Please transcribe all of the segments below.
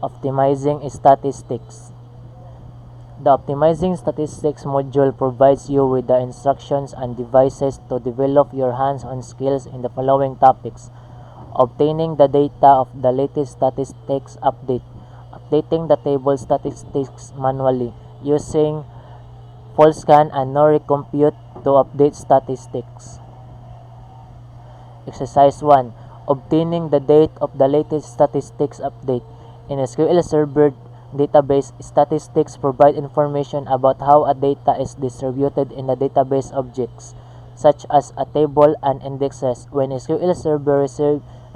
Optimizing statistics. The Optimizing Statistics module provides you with the instructions and devices to develop your hands-on skills in the following topics: obtaining the data of the latest statistics update, updating the table statistics manually, using full scan and no recompute to update statistics. Exercise 1. Obtaining the date of the latest statistics update. In SQL Server database, statistics provide information about how a data is distributed in the database objects, such as a table and indexes. When SQL Server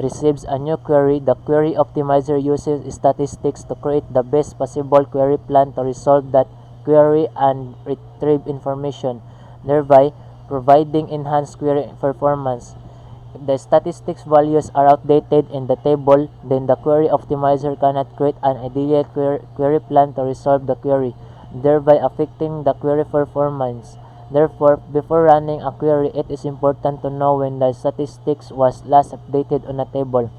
receives a new query, the query optimizer uses statistics to create the best possible query plan to resolve that query and retrieve information, thereby providing enhanced query performance. If the statistics values are outdated in the table, then the query optimizer cannot create an ideal query plan to resolve the query, thereby affecting the query performance. Therefore, before running a query, it is important to know when the statistics was last updated on a table.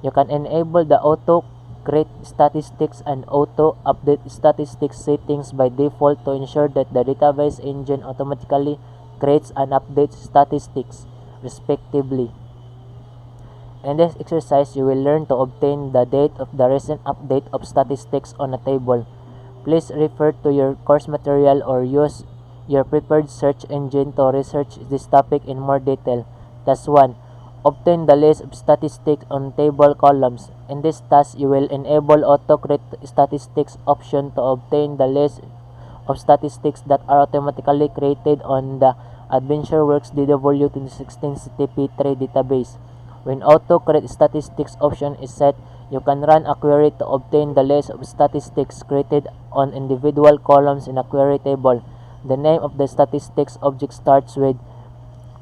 You can enable the auto create statistics and auto update statistics settings by default to ensure that the database engine automatically creates and updates statistics, respectively. In this exercise, you will learn to obtain the date of the recent update of statistics on a table. Please refer to your course material or use your prepared search engine to research this topic in more detail. Task 1. Obtain the list of statistics on table columns. In this task, you will enable Auto-Create Statistics option to obtain the list of statistics that are automatically created on the AdventureWorks DW 2016 CTP3 database. When Auto-Create Statistics option is set, you can run a query to obtain the list of statistics created on individual columns in a query table. The name of the statistics object starts with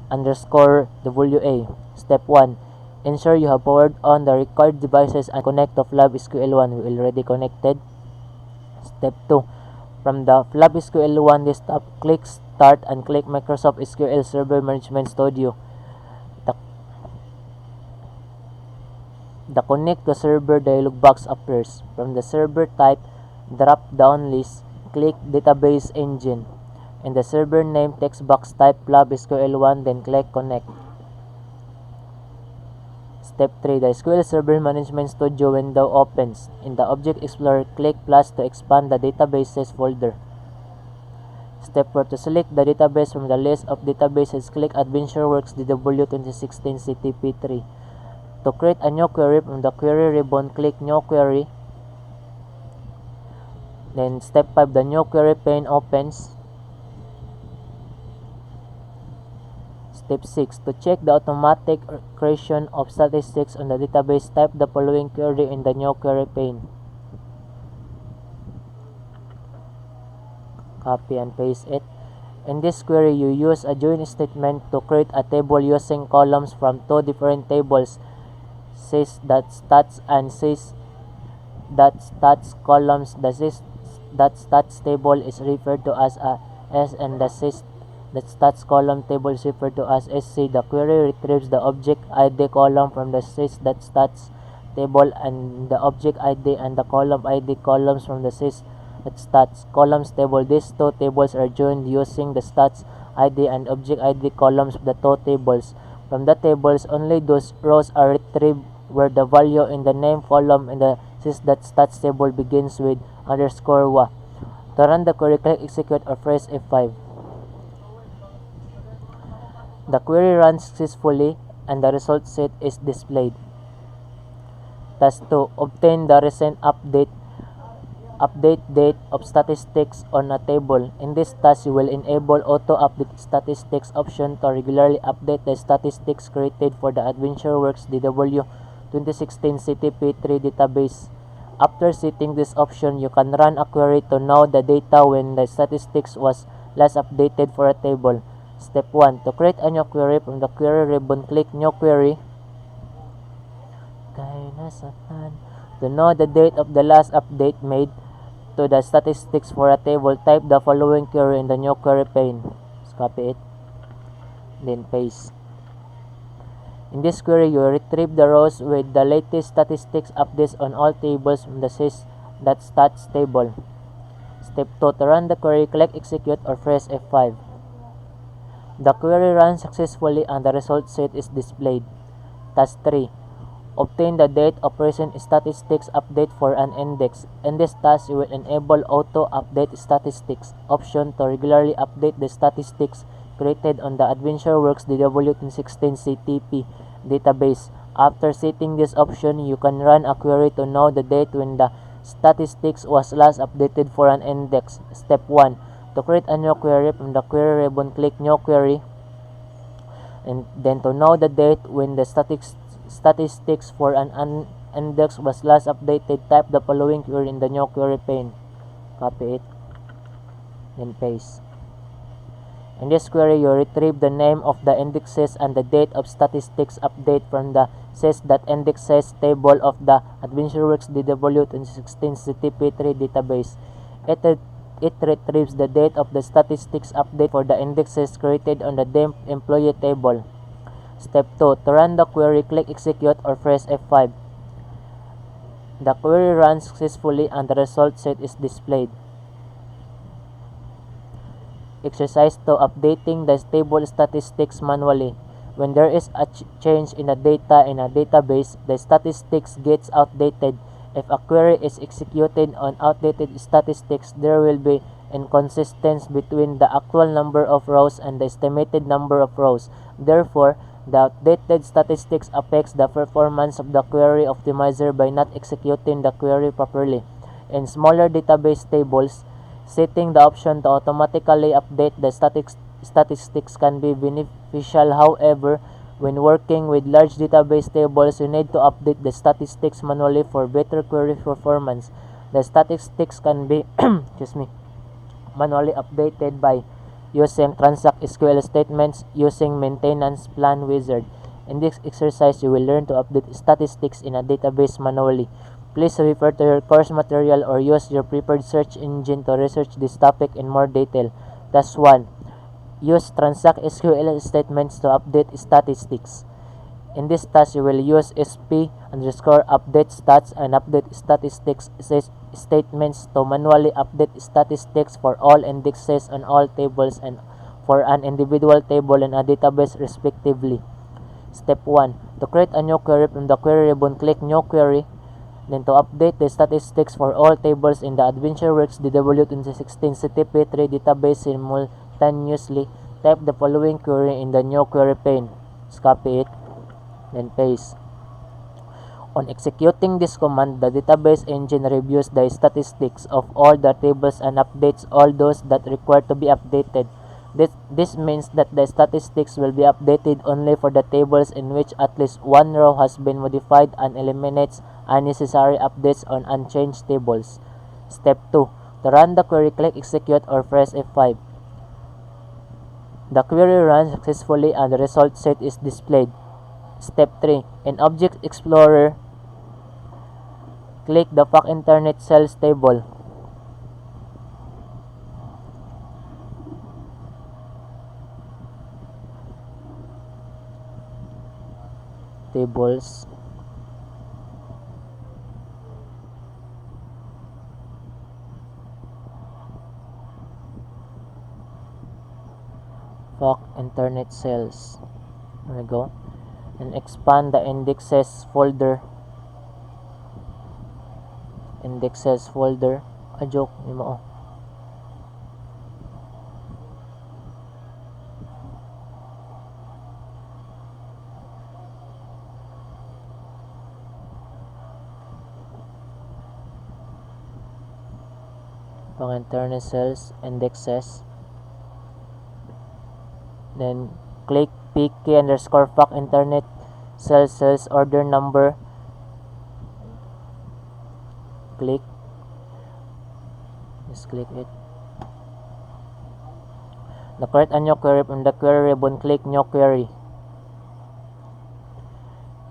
_WA. Step 1. Ensure you have powered on the required devices and connect to FlabSQL1. We already connected. Step 2. From the FlabSQL1 desktop, click Start and click Microsoft SQL Server Management Studio. The Connect to Server dialog box appears. From the server type drop-down list, click Database Engine. In the server name text box, type FlabSQL1, then click Connect. Step 3. The SQL Server Management Studio window opens. In the Object Explorer, click plus to expand the Databases folder. Step 4. To select the database from the list of databases, click AdventureWorks DW 2016 CTP3. To create a new query, from the Query ribbon, click New Query. Then Step 5. The New Query pane opens. Step 6. To check the automatic creation of statistics on the database, type the following query in the New Query pane. Copy and paste it. In this query, you use a join statement to create a table using columns from two different tables, sys.stats and sys.stats columns. The sys.stats table is referred to as a S and the sys.stats column table is referred to as SC. The query retrieves the object ID column from the sys.stats table and the object ID and the column ID columns from the sys.stats columns table. These two tables are joined using the stats ID and object ID columns of the two tables. From the tables, only those rows are retrieved where the value in the name column in the sys.stats table begins with _wa. To run the query, click Execute or press F5. The query runs successfully and the result set is displayed. Task 2. Obtain the recent update date of statistics on a table. In this task, you will enable Auto Update Statistics option to regularly update the statistics created for the AdventureWorks DW 2016 CTP3 database. After setting this option, you can run a query to know the data when the statistics was last updated for a table. Step 1. To create a new query, from the Query ribbon, click New Query. To know the date of the last update made to the statistics for a table, type the following query in the New Query pane. Just copy it, then paste. In this query, you retrieve the rows with the latest statistics updates on all tables from the sys.stats table. Step 2. To run the query, click Execute or press F5. The query runs successfully and the result set is displayed. Task 3. Obtain the date of recent statistics update for an index. In this task, you will enable Auto Update Statistics option to regularly update the statistics created on the AdventureWorks DW2016 CTP database. After setting this option, you can run a query to know the date when the statistics was last updated for an index. Step 1. To create a new query, from the query ribbon, click New Query, and then to know the date when the statistics for an index was last updated, type the following query in the New Query pane. Copy it, then paste. In this query, you retrieve the name of the indexes and the date of statistics update from the sys.indexes table of the AdventureWorks DW2016 CTP3 database. It retrieves the date of the statistics update for the indexes created on the DEMP employee table. Step 2. To run the query, click Execute or press F5. The query runs successfully and the result set is displayed. Exercise 2. Updating the table statistics manually. When there is a change in the data in a database, the statistics gets outdated. If a query is executed on outdated statistics, there will be inconsistency between the actual number of rows and the estimated number of rows. Therefore, the outdated statistics affects the performance of the query optimizer by not executing the query properly. In smaller database tables, setting the option to automatically update the statistics can be beneficial. However, when working with large database tables, you need to update the statistics manually for better query performance. The statistics can be manually updated by using Transact SQL statements using Maintenance Plan Wizard. In this exercise, you will learn to update statistics in a database manually. Please refer to your course material or use your preferred search engine to research this topic in more detail. Task 1. Use Transact SQL statements to update statistics. In this task, you will use sp_update stats and update statistics statements to manually update statistics for all indexes on all tables and for an individual table in a database respectively. Step 1. To create a new query, from the query ribbon, click New Query. Then to update the statistics for all tables in the AdventureWorks DW2016 CTP3 database simultaneously, type the following query in the New Query pane. Just copy it, then paste. On executing this command, the database engine reviews the statistics of all the tables and updates all those that require to be updated. This means that the statistics will be updated only for the tables in which at least one row has been modified and eliminates unnecessary updates on unchanged tables. Step 2. To run the query, click Execute or press F5. The query runs successfully and the result set is displayed. Step 3. In Object Explorer, click the Fact Internet Cells table. Tables. Fact Internet Cells. There we go. And expand the indexes folder. Indexes folder. A joke, di mo. Fact Internet Cells, indexes. Then click pk_fact internet cells order number. Click. Just click it. To create a new query, from the query ribbon, click New Query.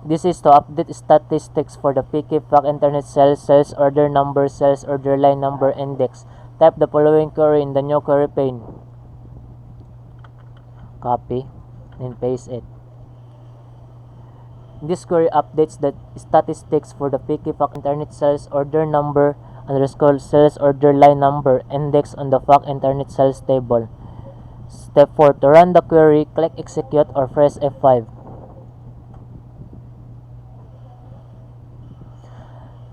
This is to update statistics for the pk fact internet cells order number, cells order line number, index. Type the following query in the New Query pane. Copy and paste it. This query updates the statistics for the Picky-Fac Internet Sales Order Number _ Sales Order Line Number indexed on the Fac Internet Sales table. Step 4. To run the query, click Execute or press F5.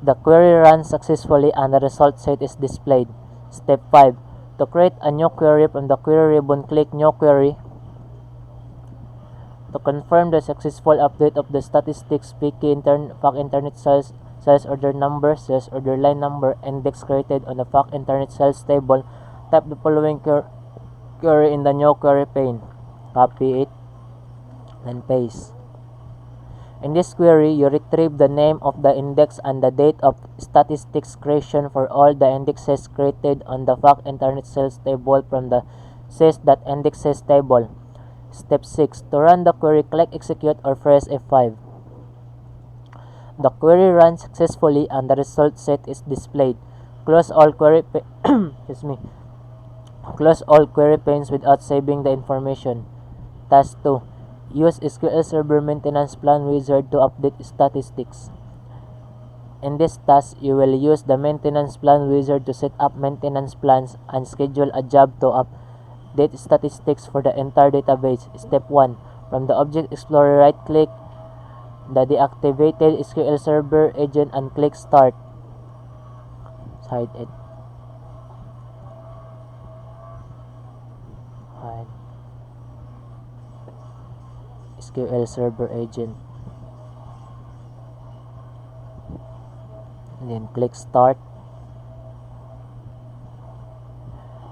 The query runs successfully and the result set is displayed. Step 5. To create a new query from the query ribbon, click New Query. To confirm the successful update of the statistics, Fac Internet Sales Order Number, Sales Order Line Number, Index created on the Fac Internet Sales table, type the following query in the New Query pane. Copy it and paste. In this query, you retrieve the name of the index and the date of statistics creation for all the indexes created on the Fac Internet Sales table from the sys.indexes table. Step 6. To run the query, click Execute or press F5. The query runs successfully and the result set is displayed. Close all query Close all query panes without saving the information. Task 2. Use SQL Server Maintenance Plan Wizard to update statistics. In this task, you will use the Maintenance Plan Wizard to set up maintenance plans and schedule a job to update statistics for the entire database. Step 1. From the Object Explorer, right-click the deactivated SQL Server agent and click Start. Hide it. Hide. SQL Server agent. And then click Start.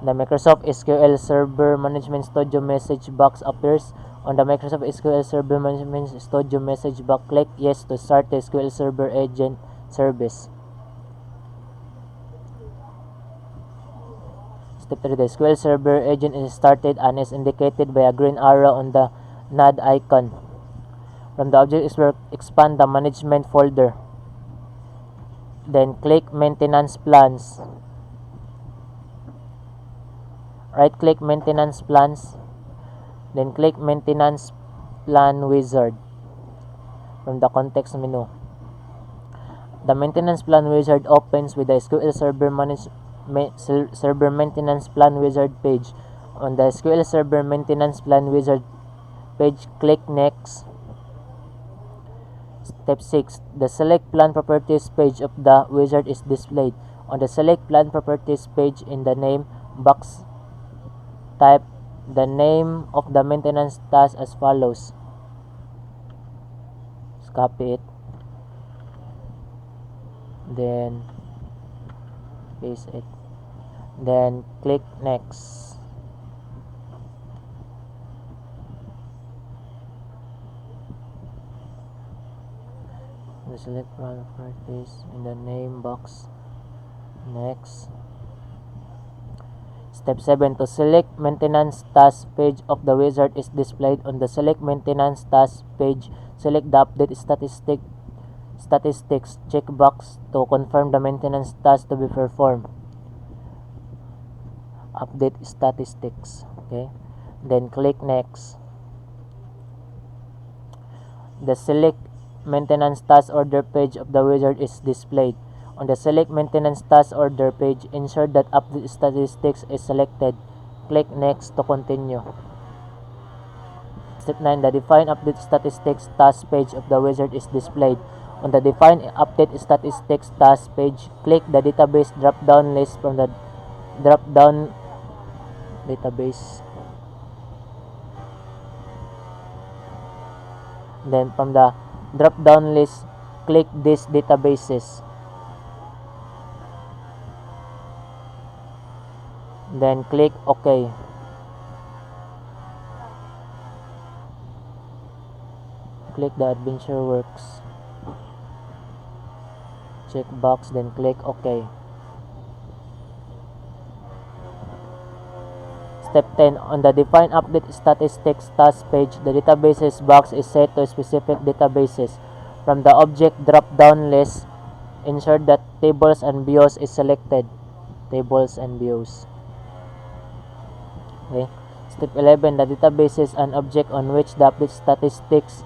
The Microsoft SQL Server Management Studio message box appears. On the Microsoft SQL Server Management Studio message box, click Yes to start the SQL Server agent service. Step 3. The SQL Server agent is started and is indicated by a green arrow on the node icon. From the Object Explorer, expand the Management folder. Then click Maintenance Plans. Right-click Maintenance Plans. Then click Maintenance Plan Wizard from the context menu. The Maintenance Plan Wizard opens with the SQL Server Maintenance Plan Wizard page. On the SQL Server Maintenance Plan Wizard page, click Next. Step 6. The Select Plan Properties page of the wizard is displayed. On the Select Plan Properties page, in the name box, type the name of the maintenance task as follows. Just copy it. Then paste it. Then click Next. The Select Plan Properties in the name box. Next. Step 7. To select maintenance task page of the wizard is displayed. On the Select Maintenance Task page, select the Update Statistics checkbox to confirm the maintenance task to be performed. Update statistics. Okay. Then click Next. The Select Maintenance Task Order page of the wizard is displayed. On the Select Maintenance Task Order page, ensure that Update Statistics is selected. Click Next to continue. Step 9. The Define Update Statistics task page of the wizard is displayed. On the Define Update Statistics task page, click the Database drop-down list from the drop-down database. Then from the drop-down list, click These Databases. Then click OK. Click the AdventureWorks checkbox, then click OK. Step 10. On the Define Update Statistics task page, the Databases box is set to specific databases. From the Object drop-down list, ensure that Tables and Views is selected. Tables and Views. Okay. Step 11. The database is an object on which the update statistics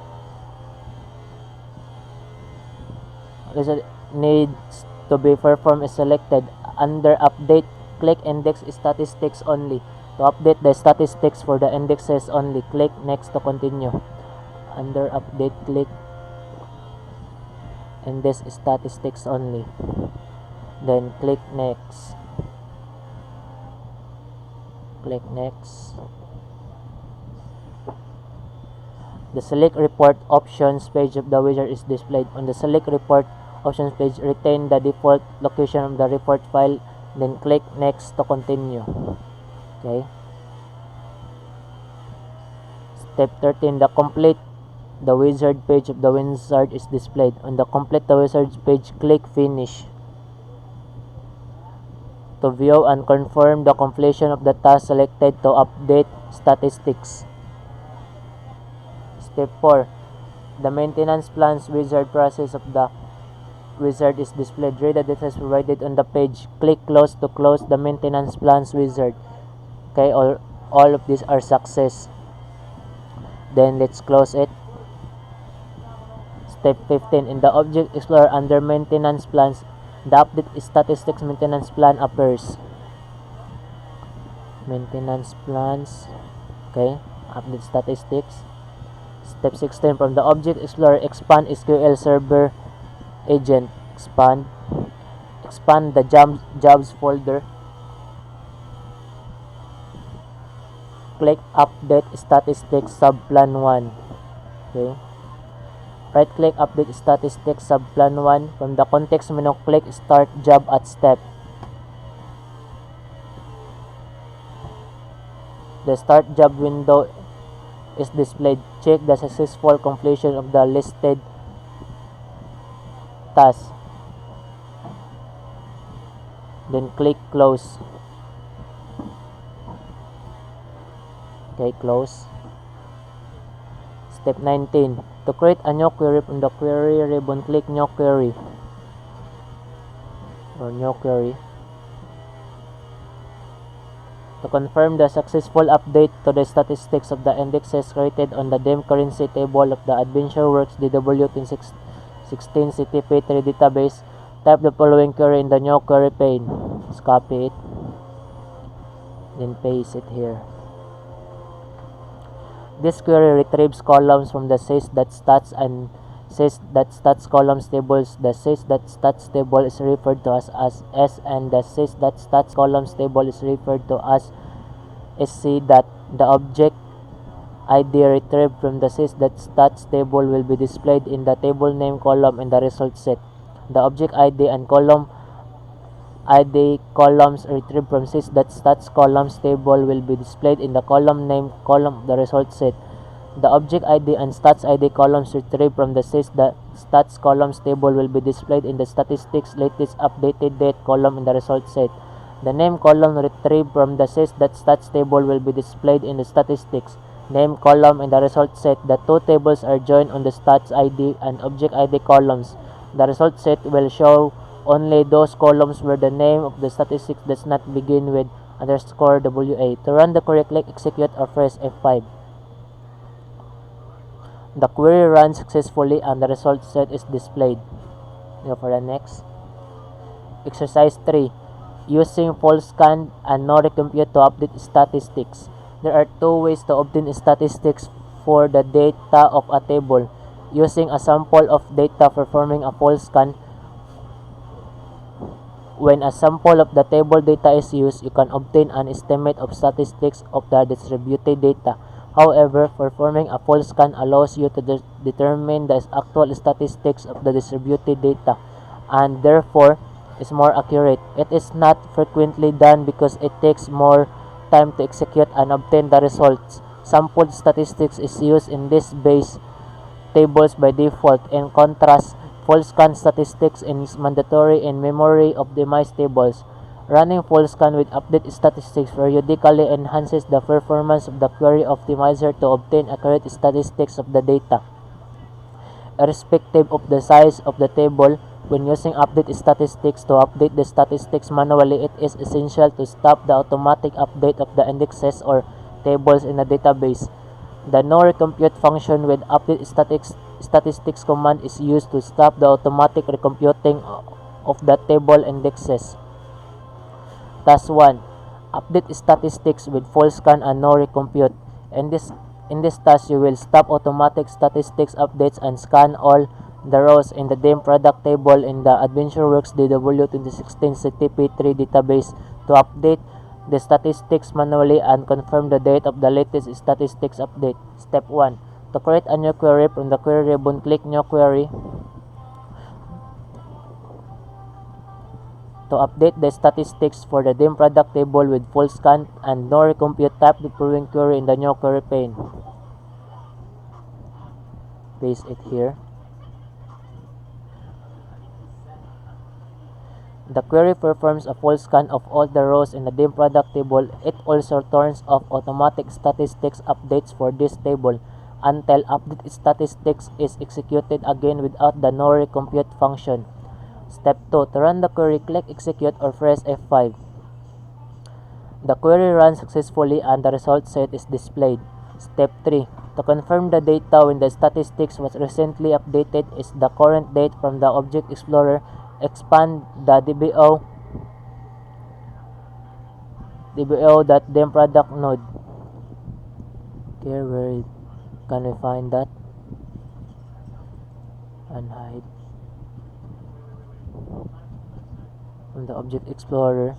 result needs to be performed is selected. Under update, click index statistics only. To update the statistics for the indexes only, click next to continue. Under update, click index statistics only. Then click next. Click next. The select report options page of the wizard is displayed. On the select report options page, retain the default location of the report file, then click next to continue. Okay. Step 13, the wizard page of the wizard is displayed. On the complete the wizard page, click finish. To view and confirm the completion of the task selected to update statistics. Step 4, the maintenance plans wizard process of the wizard is displayed. Read the details provided on the page. Click close to close the maintenance plans wizard. Okay, all of these are success. Then let's close it. Step 15, in the Object Explorer under maintenance plans, the update statistics maintenance plan appears. Maintenance plans. Okay, update statistics. Step 16, from the Object Explorer, expand SQL Server agent. Expand the jobs folder. Click update statistics subplan 1. Okay. Right click update statistics subplan 1. From the context menu, click start job at step. The start job window is displayed. Check the successful completion of the listed task. Then click close. Okay, close. Step 19. To create a new query, from the query ribbon, click new query or new query. To confirm the successful update to the statistics of the indexes created on the DEM currency table of the AdventureWorks DW16 CTP3 database, type the following query in the new query pane. Let's copy it, then paste it here. This query retrieves columns from the sys.stats and sys.stats columns tables. The sys.stats table is referred to as S, and the sys.stats columns table is referred to as SC. The object ID retrieved from the sys.stats table will be displayed in the table name column in the result set. The object ID and column ID columns retrieved from sys.stats columns table will be displayed in the column name column of the result set. The object ID and stats ID columns retrieved from the sys.stats columns table will be displayed in the statistics latest updated date column in the result set. The name column retrieved from the sys.stats table will be displayed in the statistics name column in the result set. The two tables are joined on the stats ID and object ID columns. The result set will show only those columns where the name of the statistics does not begin with _WA. To run the query, click execute or press F5. The query runs successfully and the result set is displayed. Go for the next. Exercise 3. Using false scan and no recompute to update statistics. There are two ways to obtain statistics for the data of a table. Using a sample of data, performing a false scan. When a sample of the table data is used, you can obtain an estimate of statistics of the distributed data. However, performing a false scan allows you to determine the actual statistics of the distributed data, and therefore is more accurate. It is not frequently done because it takes more time to execute and obtain the results. Sampled statistics is used in these base tables by default. In contrast, false scan statistics is mandatory in memory optimized tables. Running false scan with update statistics periodically enhances the performance of the query optimizer to obtain accurate statistics of the data. Irrespective of the size of the table, when using update statistics to update the statistics manually, it is essential to stop the automatic update of the indexes or tables in a database. The no recompute function with update statistics command is used to stop the automatic recomputing of the table indexes. Task 1. Update statistics with full scan and no recompute. In this task, you will stop automatic statistics updates and scan all the rows in the DIM product table in the AdventureWorks DW2016 CTP3 database to update the statistics manually and confirm the date of the latest statistics update. Step 1. To create a new query from the query ribbon, click New Query. To update the statistics for the DIM product table with full scan and no recompute, type the following query in the New Query pane. Paste it here. The query performs a full scan of all the rows in the DIM product table. It also turns off automatic statistics updates for this table until update statistics is executed again without the no recompute function. Step 2. To run the query, click Execute or press F5. The query runs successfully and the result set is displayed. Step 3. To confirm the data when the statistics was recently updated is the current date from the Object Explorer. Expand the DBO.DIM product node. Here, where can we find that? And hide. From the Object Explorer,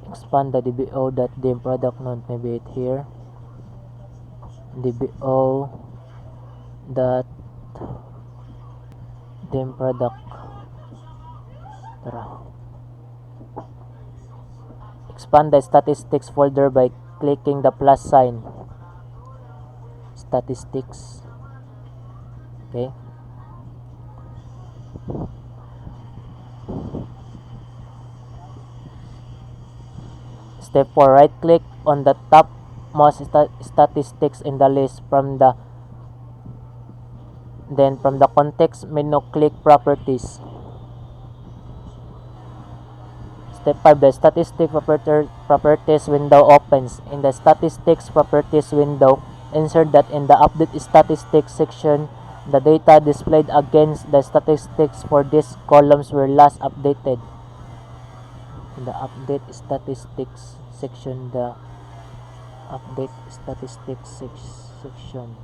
expand the DBO.DIM product node. Maybe it here. DBO.DIM product. Expand the statistics folder by clicking the plus sign. Statistics. Okay. Step 4. Right click on the topmost statistics in the list. From the context menu, click Properties. Step 5. The Statistics Properties window opens. In the Statistics Properties window, insert that in the Update Statistics section, the data displayed against the statistics for these columns were last updated. In the Update Statistics section, the Update Statistics section.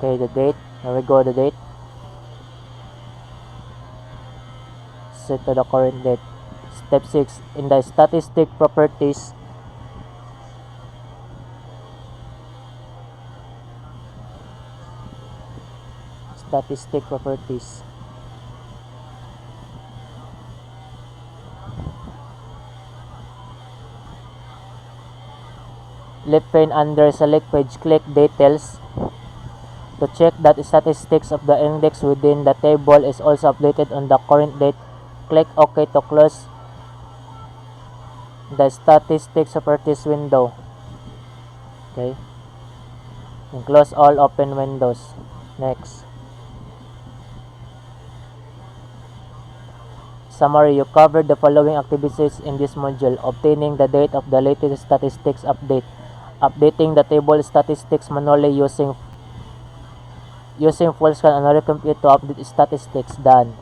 Okay, the date. Here we go, the date. Set to the current date. Step 6. In the Statistic Properties, left pane under Select Page, click Details. To check that statistics of the index within the table is also updated on the current date, click OK to close the Statistics Properties window. Okay. And close all open windows. Next. Summary. You covered the following activities in this module: obtaining the date of the latest statistics update, updating the table statistics manually using full scan and recompute to update statistics. Done.